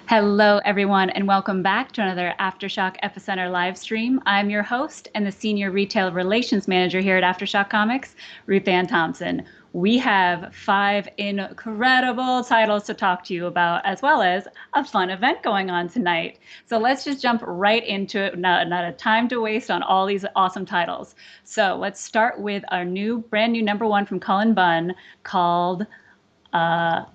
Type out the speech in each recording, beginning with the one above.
Hello, everyone, and welcome back to another AfterShock Epicenter live stream. I'm your host and the Senior Retail Relations Manager here at AfterShock Comics, RuthAnn Thompson. We have 5 incredible titles to talk to you about, as well as a fun event going on tonight. So let's just jump right into it. Not a time to waste on all these awesome titles. So let's start with our brand new #1 from Cullen Bunn called uh,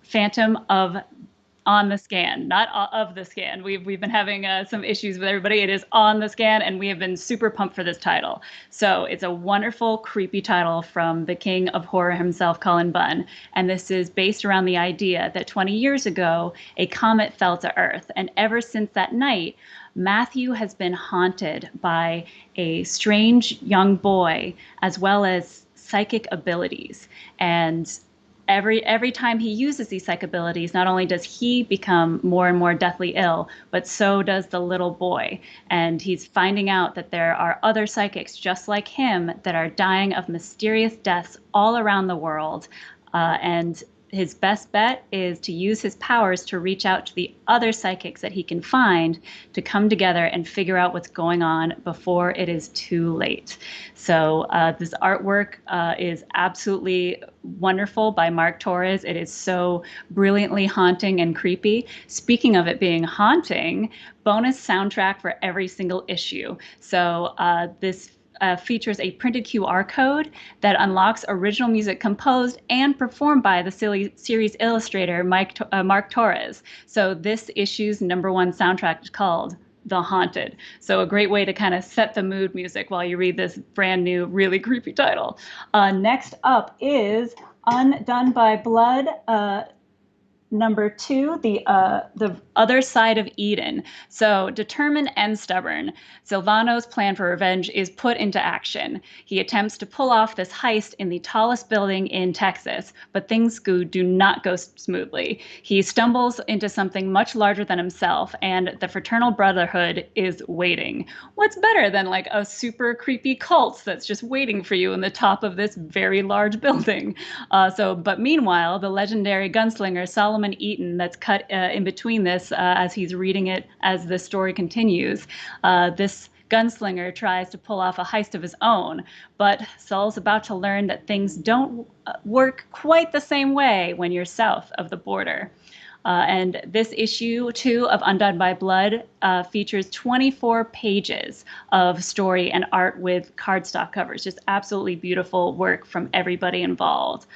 Phantom of on the Scan, not of the scan. We've been having some issues with everybody. It is on the scan, and we have been super pumped for this title. So it's a wonderful, creepy title from the king of horror himself, Cullen Bunn. And this is based around the idea that 20 years ago, a comet fell to Earth. And ever since that night, Matthew has been haunted by a strange young boy, as well as psychic abilities. And every time he uses these psych abilities, not only does he become more and more deathly ill, but so does the little boy. And he's finding out that there are other psychics just like him that are dying of mysterious deaths all around the world. And his best bet is to use his powers to reach out to the other psychics that he can find to come together and figure out what's going on before it is too late. So this artwork is absolutely wonderful by Mark Torres. It is so brilliantly haunting and creepy. Speaking of it being haunting, bonus soundtrack for every single issue. So this features a printed QR code that unlocks original music composed and performed by the series illustrator Mark Torres. So this issue's #1 soundtrack is called The Haunted. So a great way to kind of set the mood music while you read this brand new, really creepy title. Next up is Undone by Blood. #2, the other side of Eden. So determined and stubborn, Silvano's plan for revenge is put into action. He attempts to pull off this heist in the tallest building in Texas, but things do not go smoothly. He stumbles into something much larger than himself, and the Fraternal Brotherhood is waiting. What's better than like a super creepy cult that's just waiting for you in the top of this very large building? But meanwhile, the legendary gunslinger Solomon Eaton, that's cut in between this as he's reading it as the story continues. This gunslinger tries to pull off a heist of his own, but Saul's about to learn that things don't work quite the same way when you're south of the border. And this issue, 2 of Undone by Blood, features 24 pages of story and art with cardstock covers. Just absolutely beautiful work from everybody involved.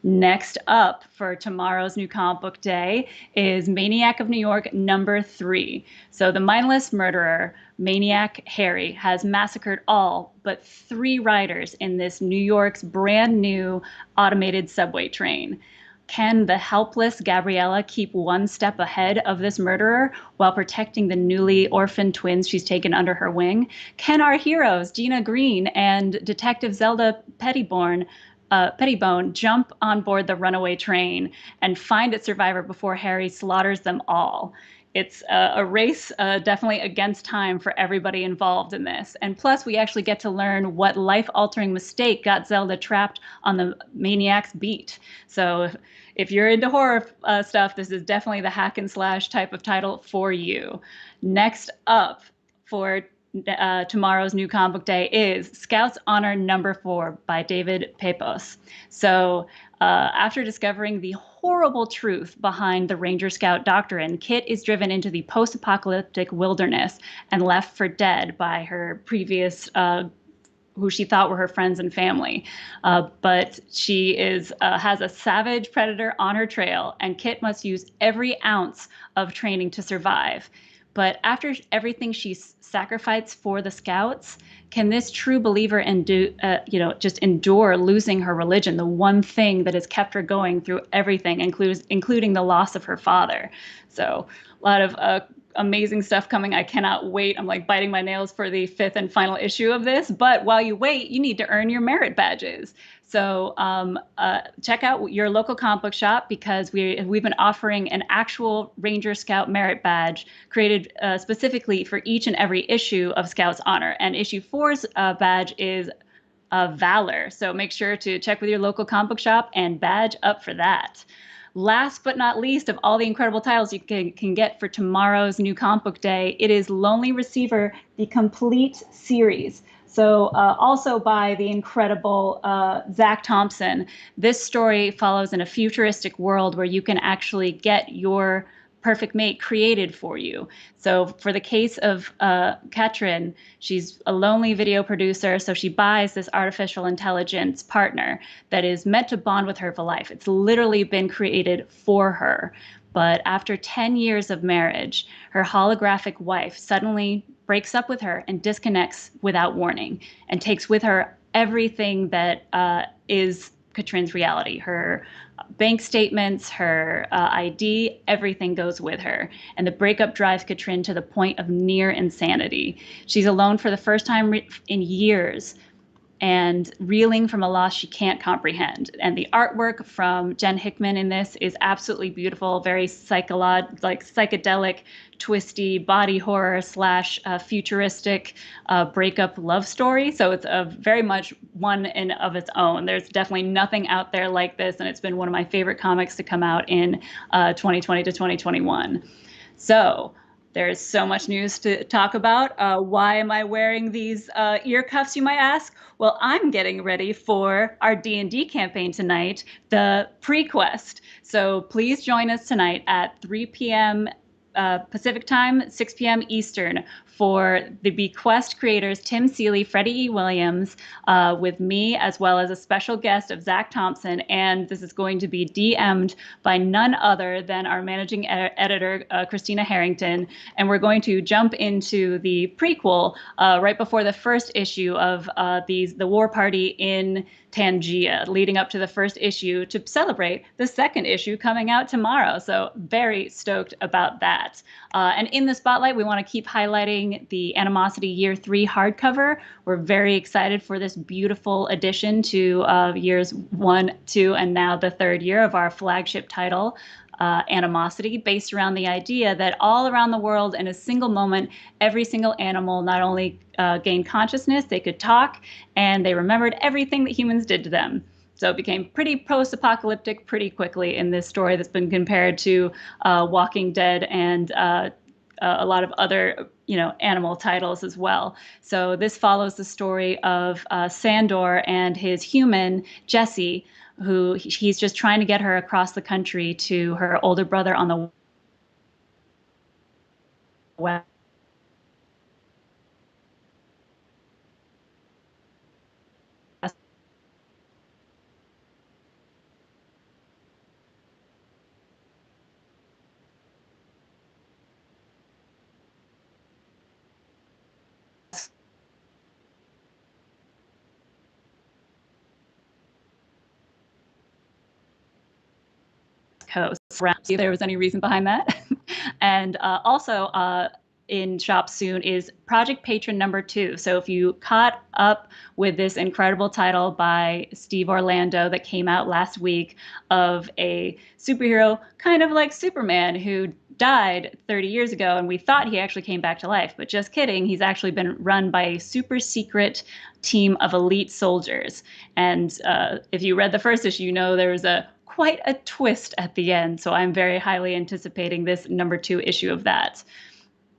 Next up for tomorrow's New Comic Book Day is Maniac of New York #3. So the mindless murderer, Maniac Harry, has massacred all but 3 riders in this New York's brand new automated subway train. Can the helpless Gabriella keep one step ahead of this murderer while protecting the newly orphaned twins she's taken under her wing? Can our heroes, Gina Green and Detective Zelda Pettibone, jump on board the runaway train and find its survivor before Harry slaughters them all? It's a race definitely against time for everybody involved in this. And plus, we actually get to learn what life-altering mistake got Zelda trapped on the Maniac's beat. So if you're into horror stuff, this is definitely the hack and slash type of title for you. Next up for tomorrow's New Comic Book Day is Scouts Honor #4 by David Pepos. So after discovering the horrible truth behind the Ranger Scout doctrine, Kit is driven into the post-apocalyptic wilderness and left for dead by her previous who she thought were her friends and family. But she has a savage predator on her trail, and Kit must use every ounce of training to survive. But after everything she's sacrificed for the Scouts, can this true believer just endure losing her religion, the one thing that has kept her going through everything, including the loss of her father? So a lot of amazing stuff coming. I cannot wait. I'm like biting my nails for the 5th and final issue of this. But while you wait, you need to earn your merit badges. So check out your local comic book shop, because we've been offering an actual Ranger Scout merit badge created specifically for each and every issue of Scouts Honor. And issue 4's badge is Valor. So make sure to check with your local comic book shop and badge up for that. Last but not least, of all the incredible titles you can get for tomorrow's new comic book day, it is Lonely Receiver, the complete series. So also by the incredible Zach Thompson. This story follows in a futuristic world where you can actually get your perfect mate created for you. So for the case of Katrin, she's a lonely video producer, so she buys this artificial intelligence partner that is meant to bond with her for life. It's literally been created for her. But after 10 years of marriage, her holographic wife suddenly breaks up with her and disconnects without warning and takes with her everything that is Katrin's reality. Her bank statements, her ID, everything goes with her. And the breakup drives Katrin to the point of near insanity. She's alone for the first time in years and reeling from a loss she can't comprehend. And the artwork from Jen Hickman in this is absolutely beautiful, very psychedelic, twisty body horror slash futuristic breakup love story. So it's a very much one in of its own. There's definitely nothing out there like this, and it's been one of my favorite comics to come out in 2020 to 2021. So there's so much news to talk about. Why am I wearing these ear cuffs, you might ask? Well, I'm getting ready for our D&D campaign tonight, the Prequest. So please join us tonight at 3 p.m. Pacific time, 6 p.m. Eastern for the Bequest creators Tim Seeley, Freddie E. Williams, with me, as well as a special guest of Zach Thompson. And this is going to be DM'd by none other than our managing editor, Christina Harrington. And we're going to jump into the prequel right before the first issue of the war party in Tangia, leading up to the first issue to celebrate the second issue coming out tomorrow. So very stoked about that. And in the spotlight, we want to keep highlighting the Animosity Year 3 hardcover. We're very excited for this beautiful addition to years 1, 2, and now the third year of our flagship title, Animosity, based around the idea that all around the world in a single moment, every single animal not only gained consciousness, they could talk, and they remembered everything that humans did to them. So it became pretty post-apocalyptic pretty quickly in this story that's been compared to Walking Dead and a lot of other, animal titles as well. So this follows the story of Sandor and his human, Jesse, who he's just trying to get her across the country to her older brother on the west coast. See if there was any reason behind that. And also in shops soon is Project Patron #2. So if you caught up with this incredible title by Steve Orlando that came out last week of a superhero kind of like Superman who died 30 years ago, and we thought he actually came back to life, but just kidding. He's actually been run by a super secret team of elite soldiers. And if you read the first issue, you know there was quite a twist at the end. So I'm very highly anticipating this #2 issue of that.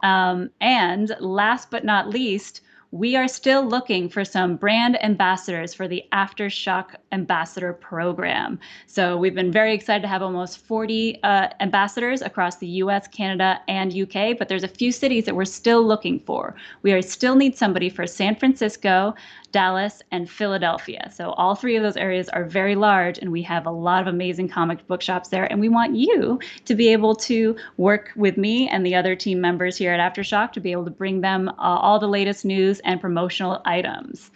And last but not least, we are still looking for some brand ambassadors for the AfterShock Ambassador Program. So we've been very excited to have almost 40 ambassadors across the US, Canada, and UK, but there's a few cities that we're still looking for. We still need somebody for San Francisco, Dallas, and Philadelphia. So all three of those areas are very large, and we have a lot of amazing comic book shops there, and we want you to be able to work with me and the other team members here at AfterShock to be able to bring them all the latest news and promotional items.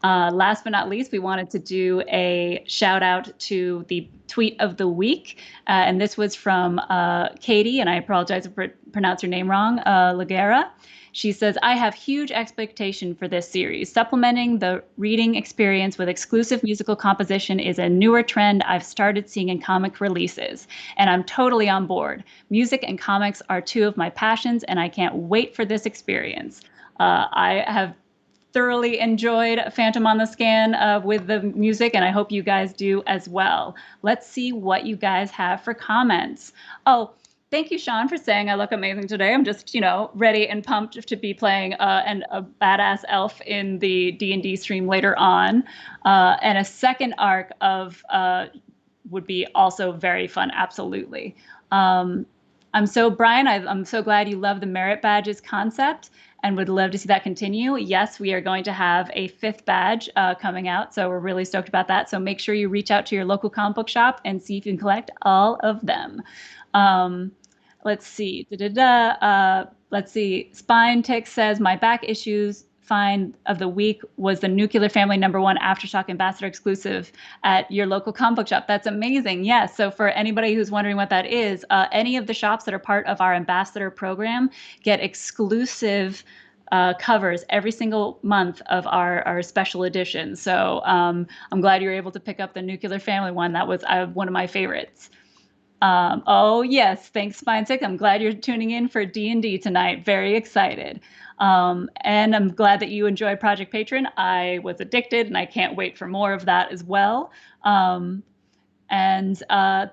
Last but not least, we wanted to do a shout out to the tweet of the week. And this was from Katie, and I apologize if I pronounce her name wrong, Lagera. She says, I have huge expectation for this series. Supplementing the reading experience with exclusive musical composition is a newer trend I've started seeing in comic releases, and I'm totally on board. Music and comics are two of my passions, and I can't wait for this experience. I have thoroughly enjoyed Phantom on the Scan with the music, and I hope you guys do as well. Let's see what you guys have for comments. Oh, thank you, Sean, for saying I look amazing today. I'm just, ready and pumped to be playing a badass elf in the D&D stream later on. And a second arc of would be also very fun, absolutely. Brian, I'm so glad you love the merit badges concept and would love to see that continue. Yes, we are going to have a 5th badge coming out, so we're really stoked about that. So make sure you reach out to your local comic book shop and see if you can collect all of them. Let's see. Let's see. Spine Tick says, my back issues find of the week was the Nuclear Family #1 AfterShock Ambassador exclusive at your local comic book shop. That's amazing. Yes. So for anybody who's wondering what that is, any of the shops that are part of our ambassador program get exclusive covers every single month of our special edition. So I'm glad you were able to pick up the Nuclear Family one. That was one of my favorites. Oh yes, thanks, Spinesick. I'm glad you're tuning in for D&D tonight. Very excited. And I'm glad that you enjoyed Project Patron. I was addicted, and I can't wait for more of that as well. And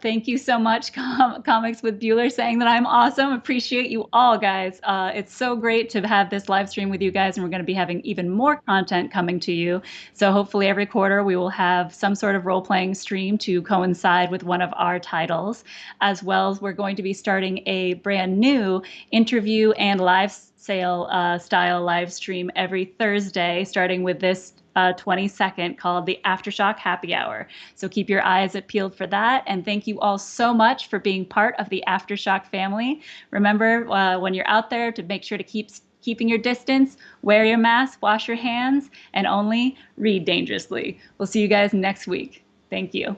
thank you so much, Comics with Bueller, saying that I'm awesome. Appreciate you all, guys. It's so great to have this live stream with you guys, and we're going to be having even more content coming to you. So hopefully every quarter we will have some sort of role-playing stream to coincide with one of our titles, as well as we're going to be starting a brand new interview and live sale style live stream every Thursday, starting with this 22nd, called the AfterShock Happy Hour. So keep your eyes peeled for that. And thank you all so much for being part of the AfterShock family. Remember, when you're out there, to make sure to keeping your distance, wear your mask, wash your hands, and only read dangerously. We'll see you guys next week. Thank you.